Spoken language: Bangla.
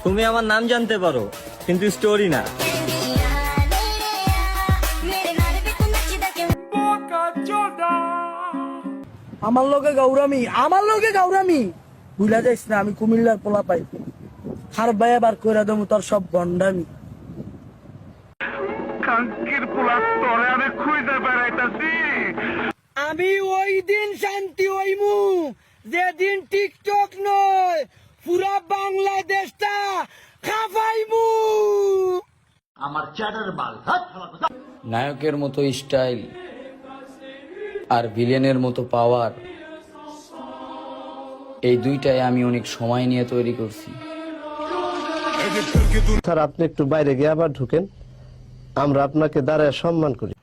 তুমি আমার নাম জানতে পারো কিন্তু স্টোরি না। আমার লগে গাউরামি বুঝলা যাইস না, আমি কুমিল্লার পোলা পাই হার ভাইয়া বার কইরা দেবো তোর সব গন্ডামি। আমি ওই দিন শান্তি হইমু যেদিন টিকটক নয় পুরা বাংলাদেশটা খাফাইমু। নায়কের মতো স্টাইল আর ভিলেনের মতো পাওয়ার, এই দুইটাই আমি অনেক সময় নিয়ে তৈরি করছি। স্যার আপনি একটু বাইরে গিয়ে আবার ঢুকেন, আমরা আপনাকে দাঁড়ায় সম্মান করি।